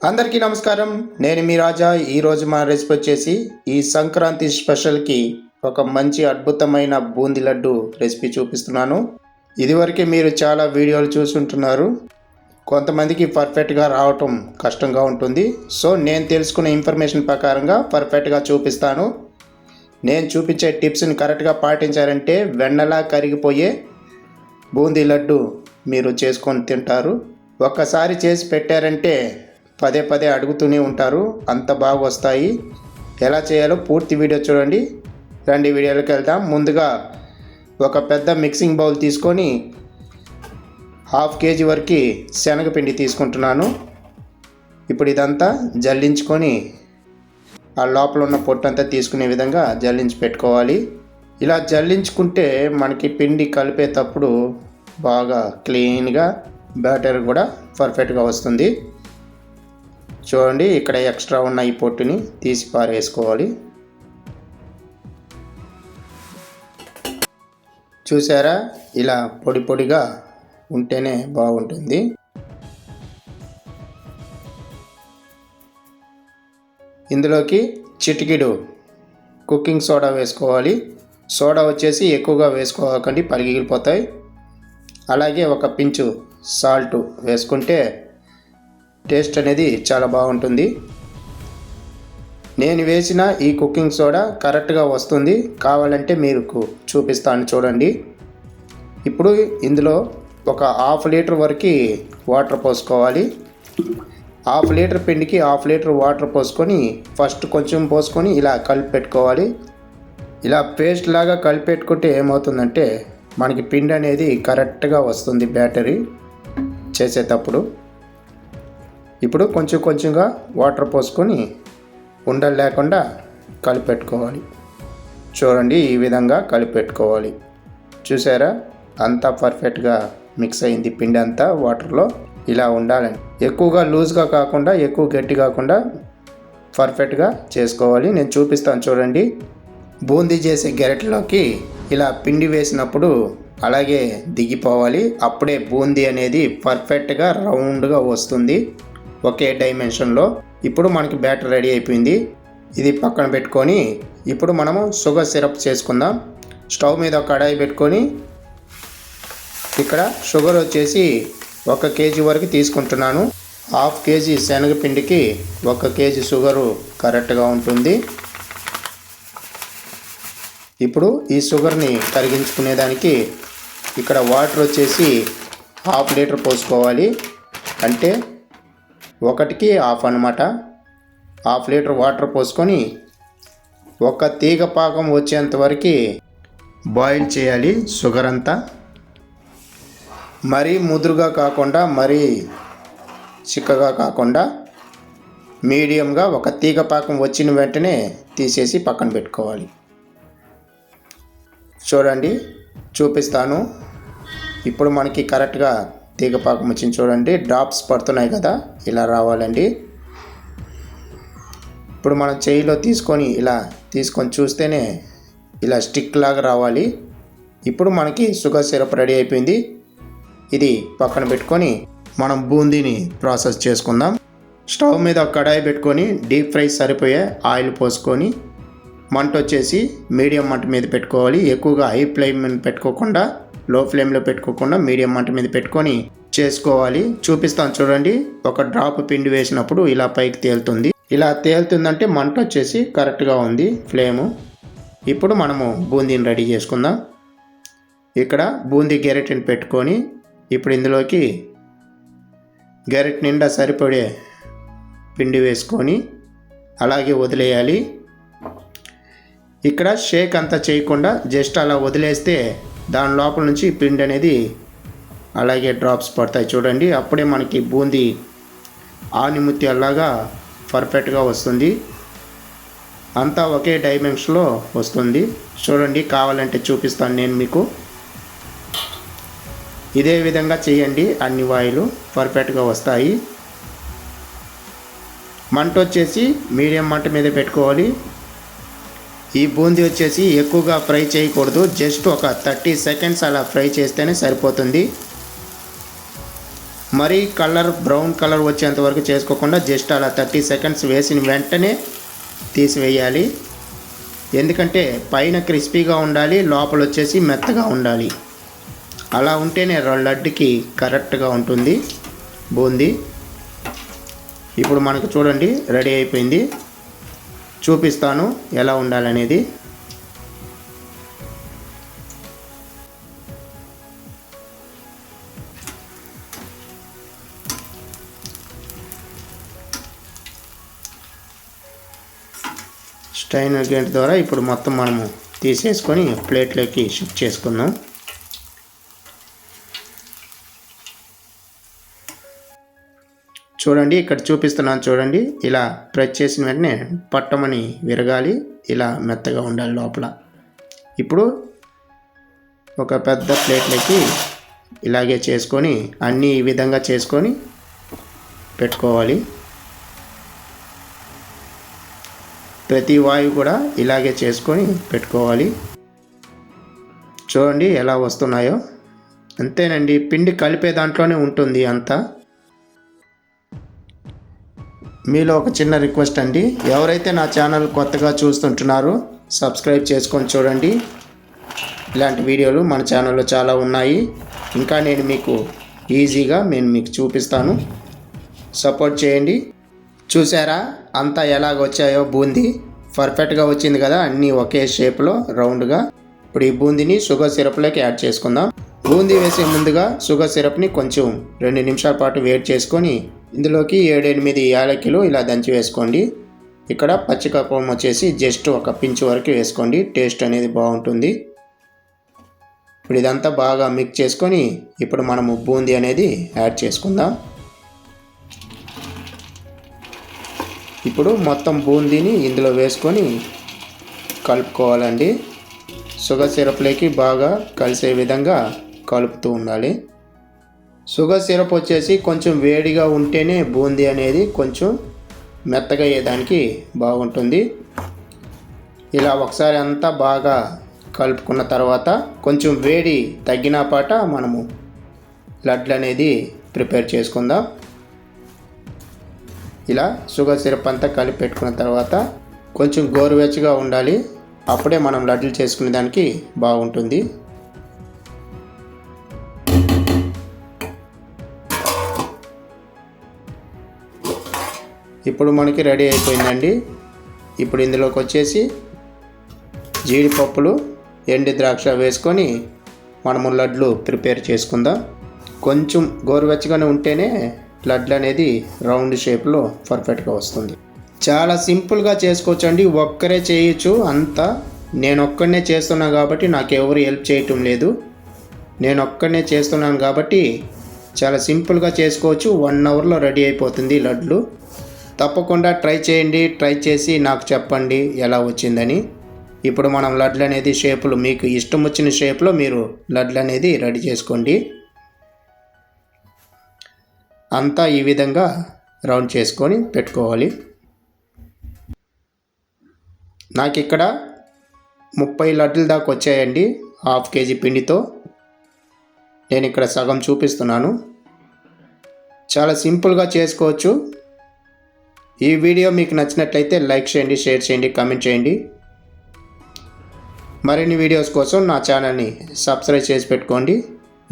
అందరికీ నమస్కారం. నేను మీ రాజా. ఈరోజు మన రెసిపీ వచ్చేసి ఈ సంక్రాంతి స్పెషల్కి ఒక మంచి అద్భుతమైన బూందీ లడ్డు రెసిపీ చూపిస్తున్నాను. ఇదివరకే మీరు చాలా వీడియోలు చూసుంటున్నారు. కొంతమందికి పర్ఫెక్ట్గా రావటం కష్టంగా ఉంటుంది. సో నేను తెలుసుకున్న ఇన్ఫర్మేషన్ ప్రకారంగా పర్ఫెక్ట్గా చూపిస్తాను. నేను చూపించే టిప్స్ని కరెక్ట్గా పాటించారంటే వెన్నలా కరిగిపోయే బూందీ లడ్డు మీరు చేసుకొని తింటారు. ఒక్కసారి చేసి పెట్టారంటే పదే పదే అడుగుతూనే ఉంటారు. అంత బాగా వస్తాయి. ఎలా చేయాలో పూర్తి వీడియో చూడండి. రండి వీడియోలోకి వెళ్దాం. ముందుగా ఒక పెద్ద మిక్సింగ్ బౌల్ తీసుకొని 1/2 kg వరకు శనగపిండి తీసుకుంటున్నాను. ఇప్పుడు ఇదంతా జల్లించుకొని ఆ లోపల ఉన్న పొట్టంతా తీసుకునే విధంగా జల్లించి పెట్టుకోవాలి. ఇలా జల్లించుకుంటే మనకి పిండి కలిపేటప్పుడు బాగా క్లీన్గా బ్యాటర్ కూడా పర్ఫెక్ట్గా వస్తుంది. చూడండి, ఇక్కడ ఎక్స్ట్రా ఉన్న ఈ పొట్టుని తీసి పారేసుకోవాలి. చూసారా, ఇలా పొడి పొడిగా ఉంటేనే బాగుంటుంది. ఇందులోకి చిటికెడు కుకింగ్ సోడా వేసుకోవాలి. సోడా వచ్చేసి ఎక్కువగా వేసుకోకండి, పగిలిపోతాయి. అలాగే ఒక పించు సాల్ట్ వేసుకుంటే టేస్ట్ అనేది చాలా బాగుంటుంది. నేను వేసిన ఈ కుకింగ్ సోడా కరెక్ట్గా వస్తుంది. కావాలంటే మీకు చూపిస్తాను చూడండి. ఇప్పుడు ఇందులో ఒక 1/2 లీటర్ వరకు వాటర్ పోసుకోవాలి. 1/2 లీటర్ పిండికి 1/2 లీటర్ వాటర్ పోసుకొని ఫస్ట్ కొంచెం పోసుకొని ఇలా కలిపి పెట్టుకోవాలి. ఇలా పేస్ట్ లాగా కలిపి పెట్టుకుంటే ఏమవుతుందంటే మనకి పిండి అనేది కరెక్ట్గా వస్తుంది బ్యాటరీ చేసేటప్పుడు. ఇప్పుడు కొంచెం కొంచెంగా వాటర్ పోసుకొని ఉండలు లేకుండా కలిపెట్టుకోవాలి. చూడండి, ఈ విధంగా కలిపెట్టుకోవాలి. చూసారా, అంతా పర్ఫెక్ట్గా మిక్స్ అయింది పిండి అంతా వాటర్లో. ఇలా ఉండాలని, ఎక్కువగా లూజ్గా కాకుండా ఎక్కువ గట్టి కాకుండా పర్ఫెక్ట్గా చేసుకోవాలి. నేను చూపిస్తాను చూడండి. బూందీ చేసే గెరటిలోకి ఇలా పిండి వేసినప్పుడు అలాగే దిగిపోవాలి. అప్పుడే బూందీ అనేది పర్ఫెక్ట్గా రౌండ్గా వస్తుంది, ఒకే డైమెన్షన్లో. ఇప్పుడు మనకి బ్యాటర్ రెడీ అయిపోయింది. ఇది పక్కన పెట్టుకొని ఇప్పుడు మనము షుగర్ సిరప్ చేసుకుందాం. స్టవ్ మీద ఒక కడాయి పెట్టుకొని ఇక్కడ షుగర్ వచ్చేసి 1 kg వరకు తీసుకుంటున్నాను. 1/2 kg శనగపిండికి 1 kg షుగరు కరెక్ట్గా ఉంటుంది. ఇప్పుడు ఈ షుగర్ని కరిగించుకునేదానికి ఇక్కడ వాటర్ వచ్చేసి 1/2 లీటర్ పోసుకోవాలి. అంటే 1కి 1/2 అన్నమాట. 1/2 లీటర్ వాటర్ పోసుకొని ఒక తీగ పాకం వచ్చేంత వరకు బాయిల్ చేయాలి షుగర్ అంతా. మరీ ముదురుగా కాకుండా మరీ చిక్కగా కాకుండా మీడియంగా ఒక తీగ పాకం వచ్చిన వెంటనే తీసేసి పక్కన పెట్టుకోవాలి. చూడండి, చూపిస్తాను. ఇప్పుడు మనకి కరెక్ట్గా తీగ పాకం వచ్చింది. చూడండి, డ్రాప్స్ పడుతున్నాయి కదా, ఇలా రావాలండి. ఇప్పుడు మనం చేయిలో తీసుకొని ఇలా తీసుకొని చూస్తేనే ఇలా స్టిక్ లాగా రావాలి. ఇప్పుడు మనకి షుగర్ సిరప్ రెడీ అయిపోయింది. ఇది పక్కన పెట్టుకొని మనం బూందీని ప్రాసెస్ చేసుకుందాం. స్టవ్ మీద ఒక కడాయి పెట్టుకొని డీప్ ఫ్రై సరిపోయే ఆయిల్ పోసుకొని మంట వచ్చేసి మీడియం మంట మీద పెట్టుకోవాలి. ఎక్కువగా హై ఫ్లేమ్ మీద పెట్టుకోకుండా, లో ఫ్లేమ్లో పెట్టుకోకుండా మీడియం మంట మీద పెట్టుకొని చేసుకోవాలి. చూపిస్తాను చూడండి. ఒక డ్రాప్ పిండి వేసినప్పుడు ఇలా పైకి తేలుతుంది. ఇలా తేలుతుందంటే మంట వచ్చేసి కరెక్ట్గా ఉంది ఫ్లేము. ఇప్పుడు మనము బూందీని రెడీ చేసుకుందాం. ఇక్కడ బూందీ గెరెట్ని పెట్టుకొని ఇప్పుడు ఇందులోకి గెరెట్ నిండా సరిపడే పిండి వేసుకొని అలాగే వదిలేయాలి. ఇక్కడ షేక్ అంతా చేయకుండా జస్ట్ అలా వదిలేస్తే దాని లోపల నుంచి పిండి అనేది అలాగే డ్రాప్స్ పడతాయి. చూడండి, అప్పుడే మనకి బూందీ ఆనిముత్యాలాగా పర్ఫెక్ట్గా వస్తుంది. అంతా ఒకే డైమెన్షన్లో వస్తుంది. చూడండి, కావాలంటే చూపిస్తాను నేను మీకు. ఇదే విధంగా చేయండి, అన్ని వాయిలు పర్ఫెక్ట్గా వస్తాయి. మంట వచ్చేసి మీడియం మంట మీద పెట్టుకోవాలి. ఈ బూందీ వచ్చేసి ఎక్కువగా ఫ్రై చేయకూడదు. జస్ట్ ఒక 30 సెకండ్స్ అలా ఫ్రై చేస్తేనే సరిపోతుంది. మరీ బ్రౌన్ కలర్ వచ్చేంత వరకు చేసుకోకుండా జస్ట్ అలా 30 సెకండ్స్ వేసిన వెంటనే తీసివేయాలి. ఎందుకంటే పైన క్రిస్పీగా ఉండాలి, లోపల వచ్చేసి మెత్తగా ఉండాలి. అలా ఉంటేనే లడ్డుకి కరెక్ట్గా ఉంటుంది బూందీ. ఇప్పుడు మనకు చూడండి రెడీ అయిపోయింది. చూపిస్తాను ఎలా ఉండాలనేది. స్టైనర్ గేట్ ద్వారా ఇప్పుడు మొత్తం మనము తీసేసుకొని ప్లేట్లోకి షిఫ్ట్ చేసుకుందాం. చూడండి ఇక్కడ చూపిస్తున్నాను చూడండి. ఇలా ప్రెస్ చేసిన వెంటనే పట్టమని విరగాలి, ఇలా మెత్తగా ఉండాలి లోపల. ఇప్పుడు ఒక పెద్ద ప్లేట్లోకి ఇలాగే చేసుకొని అన్నీ ఈ విధంగా చేసుకొని పెట్టుకోవాలి. ప్రతి వాయువు కూడా ఇలాగే చేసుకొని పెట్టుకోవాలి. చూడండి ఎలా వస్తున్నాయో. అంతేనండి, పిండి కలిపే దాంట్లోనే ఉంటుంది అంతా. మీలో ఒక చిన్న రిక్వెస్ట్ అండి, ఎవరైతే నా ఛానల్ కొత్తగా చూస్తుంటున్నారో సబ్స్క్రైబ్ చేసుకొని చూడండి. ఇలాంటి వీడియోలు మన ఛానల్లో చాలా ఉన్నాయి. ఇంకా నేను మీకు ఈజీగా మీకు చూపిస్తాను, సపోర్ట్ చేయండి. చూసారా అంతా ఎలాగ వచ్చాయో బూందీ పర్ఫెక్ట్గా వచ్చింది కదా, అన్నీ ఒకే షేప్లో రౌండ్గా. ఇప్పుడు ఈ బూందీని షుగర్ సిరప్లోకి యాడ్ చేసుకుందాం. బూందీ వేసే ముందుగా షుగర్ సిరప్ని కొంచెం 2 నిమిషాల పాటు వేడి చేసుకొని ఇందులోకి 7-8 యాలకులు ఇలా దంచి వేసుకోండి. ఇక్కడ పచ్చికర్పూరం వచ్చేసి జస్ట్ ఒక పించ్ వరకు వేసుకోండి, టేస్ట్ అనేది బాగుంటుంది. ఇప్పుడు ఇదంతా బాగా మిక్స్ చేసుకొని ఇప్పుడు మనము బూందీ అనేది యాడ్ చేసుకుందాం. ఇప్పుడు మొత్తం బూందీని ఇందులో వేసుకొని కలుపుకోవాలండి. షుగర్ సిరప్లోకి బాగా కలిసే విధంగా కలుపుతూ ఉండాలి. షుగర్ సిరప్ వచ్చేసి కొంచెం వేడిగా ఉంటేనే బూందీ అనేది కొంచెం మెత్తగా అయ్యేదానికి బాగుంటుంది. ఇలా ఒకసారి అంతా బాగా కలుపుకున్న తర్వాత కొంచెం వేడి తగ్గిన పాట మనము లడ్లు అనేది ప్రిపేర్ చేసుకుందాం. ఇలా షుగర్ సిరప్ అంతా కలిపి పెట్టుకున్న తర్వాత కొంచెం గోరువెచ్చగా ఉండాలి, అప్పుడే మనం లడ్లు చేసుకునే దానికి బాగుంటుంది. ఇప్పుడు మనకి రెడీ అయిపోయిందండి. ఇప్పుడు ఇందులోకి వచ్చేసి జీడిపప్పులు, ఎండు ద్రాక్ష వేసుకొని మనము లడ్లు ప్రిపేర్ చేసుకుందాం. కొంచెం గోరువెచ్చగానే ఉంటేనే లడ్లు అనేది రౌండ్ షేప్లో పర్ఫెక్ట్గా వస్తుంది. చాలా సింపుల్గా చేసుకోవచ్చండి, ఒక్కరే చేయొచ్చు అంతా. నేను ఒక్కడనే చేస్తున్నాను కాబట్టి నాకు ఎవరు హెల్ప్ చేయటం లేదు. నేను ఒక్కడనే చేస్తున్నాను కాబట్టి చాలా సింపుల్గా చేసుకోవచ్చు. 1 అవర్లో రెడీ అయిపోతుంది లడ్లు. తప్పకుండా ట్రై చేయండి, ట్రై చేసి నాకు చెప్పండి ఎలా వచ్చిందని. ఇప్పుడు మనం లడ్లు అనేది షేపులు మీకు ఇష్టం వచ్చిన షేప్లో మీరు లడ్లు అనేది రెడీ చేసుకోండి. అంతా ఈ విధంగా రౌండ్ చేసుకొని పెట్టుకోవాలి. నాకు ఇక్కడ 30 లడ్లు దాకా వచ్చాయండి 1/2 కేజీ పిండితో. నేను ఇక్కడ సగం చూపిస్తున్నాను. చాలా సింపుల్గా చేసుకోవచ్చు. ఈ వీడియో మీకు నచ్చినట్లయితే లైక్ చేయండి, షేర్ చేయండి, కామెంట్ చేయండి. మరిన్ని వీడియోస్ కోసం నా ఛానల్ని సబ్స్క్రైబ్ చేసి పెట్టుకోండి.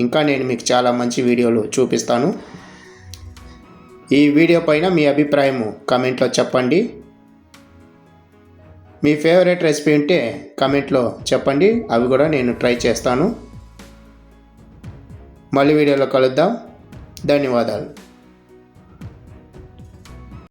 ఇంకా నేను మీకు చాలా మంచి వీడియోలు చూపిస్తాను. ఈ వీడియో పైన మీ అభిప్రాయం కామెంట్లో చెప్పండి. మీ ఫేవరెట్ రెసిపీ ఉంటే కామెంట్లో చెప్పండి, అవి కూడా నేను ట్రై చేస్తాను. మళ్ళీ వీడియోలో కలుద్దాం. ధన్యవాదాలు.